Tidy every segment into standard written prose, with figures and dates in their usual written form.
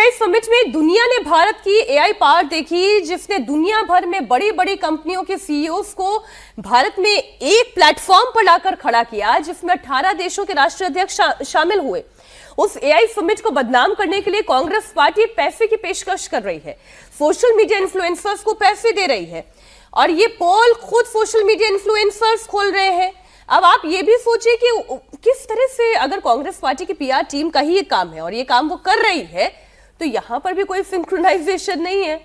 AI summit में दुनिया ने भारत की एआई पावर देखी, जिसने दुनिया भर में बड़ी बड़ी कंपनियों के सीईओज को भारत में एक प्लेटफॉर्म पर लाकर खड़ा किया, जिसमें 18 देशों के राष्ट्राध्यक्ष शामिल हुए। उस एआई समिट को बदनाम करने के लिए कांग्रेस पार्टी पैसे की पेशकश कर रही है, सोशल मीडिया इन्फ्लुएंसर्स को पैसे दे रही है, और ये पोल खुद सोशल मीडिया इन्फ्लुएंसर्स खोल रहे हैं। अब आप ये भी सोचिए कि किस तरह से, अगर कांग्रेस पार्टी की पीआर टीम का ही ये काम है और ये काम वो कर रही है, तो यहां पर भी कोई सिंक्रोनाइजेशन नहीं है।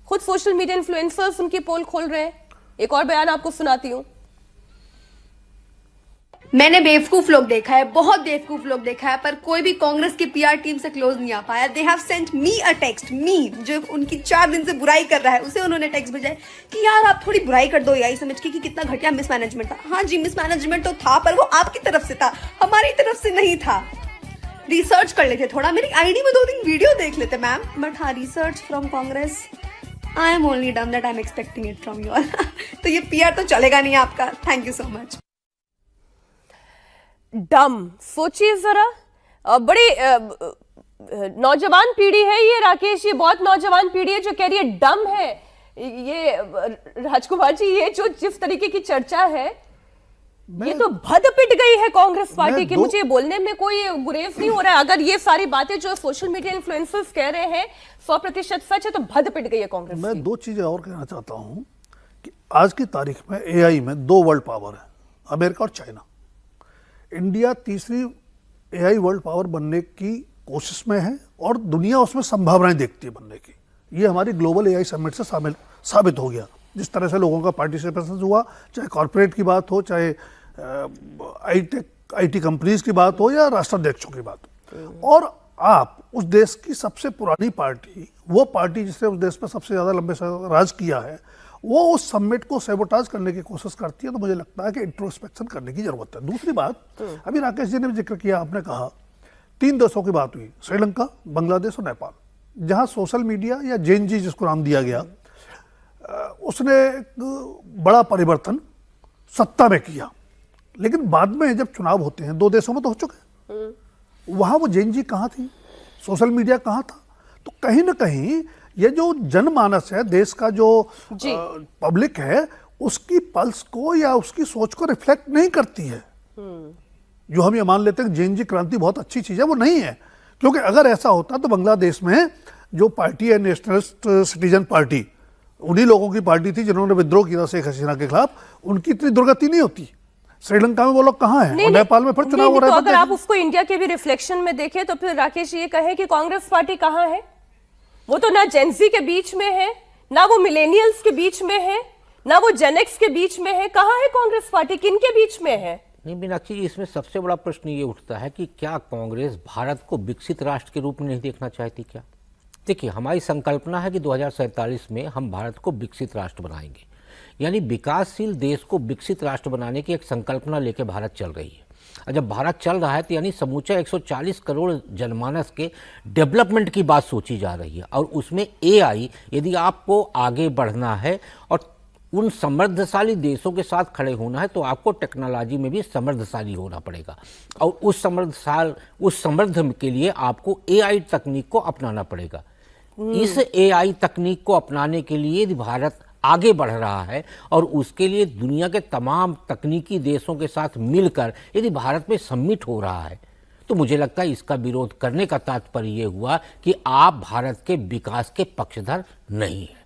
खुद सोशल मीडिया इन्फ्लुएंसर्स उनकी पोल खोल रहे हैं। एक और बयान आपको सुनाती हूं। मैंने बेवकूफ लोग देखा है, बहुत बेवकूफ लोग देखा है, पर कोई भी कांग्रेस की पीआर टीम से क्लोज नहीं आ पाया। They have sent me a text, me जो उनकी 4 दिन से बुराई कर रहा है, उसे उन्होंने टेक्स्ट भेजा है कि यार आप थोड़ी बुराई कर दो एआई समिट की कि कितना घटिया मिसमैनेजमेंट था। हाँ जी, मिसमैनेजमेंट तो था, पर वो आपकी तरफ से था, हमारी तरफ से नहीं था। रिसर्च कर लेते थोड़ा, मेरी आईडी में 2-3 वीडियो देख लेते मैम, बट हाँ, research from Congress, I am only done that, I am expecting it from you all. तो ये पीआर तो चलेगा नहीं आपका। Thank you so much. डम, सोचिए जरा, बड़ी नौजवान पीढ़ी है ये राकेश, ये बहुत नौजवान पीढ़ी है जो कह रही है डम है ये। राजकुमार जी, ये जो जिस तरीके की चर्चा है, ये तो भद पिट गई है कांग्रेस पार्टी की। मुझे बोलने में कोई गुरेज नहीं हो रहा है। अगर ये सारी बातें जो सोशल मीडिया इन्फ्लुएंसर्स कह रहे हैं 100% सच है, तो भद पिट गई है कांग्रेस। मैं 2 चीजें और कहना चाहता हूं कि आज की तारीख में एआई में 2 वर्ल्ड पावर है, अमेरिका और चाइना। इंडिया तीसरी एआई वर्ल्ड पावर बनने की कोशिश में है और दुनिया उसमें संभावनाएं देखती है बनने की। ये हमारी ग्लोबल एआई समिट से साबित हो गया। जिस तरह से लोगों का पार्टिसिपेशन हुआ, चाहे कॉर्पोरेट की बात हो, चाहे आईटी कंपनीज की बात हो, या राष्ट्राध्यक्षों की बात हो। और आप उस देश की सबसे पुरानी पार्टी, वो पार्टी जिसने उस देश पर सबसे ज्यादा लंबे समय राज किया है, वो उस समिट को सैबोटाज करने की कोशिश करती है। तो मुझे लगता है कि इंट्रोस्पेक्शन करने की जरूरत है। दूसरी बात, अभी राकेश जी ने भी जिक्र किया, आपने कहा 3 देशों की बात हुई, श्रीलंका, बांग्लादेश और नेपाल, जहां सोशल मीडिया या जेन जी जिसको नाम दिया गया, उसने एक बड़ा परिवर्तन सत्ता में किया। लेकिन बाद में जब चुनाव होते हैं, 2 देशों में तो हो चुके, वहां वो जेन जी कहाँ थी, सोशल मीडिया कहाँ था? तो कहीं ना कहीं ये जो जनमानस है, देश का जो पब्लिक है, उसकी पल्स को या उसकी सोच को रिफ्लेक्ट नहीं करती है। जो हम ये मान लेते हैं कि जेन जी क्रांति बहुत अच्छी चीज है, वो नहीं है। क्योंकि अगर ऐसा होता तो बांग्लादेश में जो पार्टी है, नेशनलिस्ट सिटीजन पार्टी, उन्हीं लोगों की पार्टी थी जिन्होंने विद्रोह किया शेख हसीना के खिलाफ, उनकी इतनी दुर्गति नहीं होती। श्रीलंका में वो लोग कहाँ हैं, और नेपाल में फिर चुनाव हो रहा है। तो अगर आप उसको इंडिया के भी रिफ्लेक्शन में देखें, तो फिर राकेश ये कहे कि कांग्रेस पार्टी कहाँ है? वो तो ना जेनजी के बीच में है, ना वो मिलेनियल्स के बीच में है, ना वो जेनेक्स के बीच में है। कहाँ है कांग्रेस पार्टी, किन के बीच में है? नहीं मीनाक्षी जी, इसमें सबसे बड़ा प्रश्न ये उठता है कि क्या कांग्रेस भारत को विकसित राष्ट्र के रूप में नहीं देखना चाहती क्या? देखिए, हमारी संकल्पना है कि 2047 में हम भारत को विकसित राष्ट्र बनाएंगे, यानी विकासशील देश को विकसित राष्ट्र बनाने की एक संकल्पना लेकर भारत चल रही है। और जब भारत चल रहा है तो यानी समूचा 140 करोड़ जनमानस के डेवलपमेंट की बात सोची जा रही है। और उसमें एआई, यदि आपको आगे बढ़ना है और उन समृद्धशाली देशों के साथ खड़े होना है, तो आपको टेक्नोलॉजी में भी समृद्धशाली होना पड़ेगा। और उस समृद्ध के लिए आपको एआई तकनीक को अपनाना पड़ेगा। इस एआई तकनीक को अपनाने के लिए यदि भारत आगे बढ़ रहा है और उसके लिए दुनिया के तमाम तकनीकी देशों के साथ मिलकर यदि भारत में समिट हो रहा है, तो मुझे लगता है इसका विरोध करने का तात्पर्य ये हुआ कि आप भारत के विकास के पक्षधर नहीं हैं।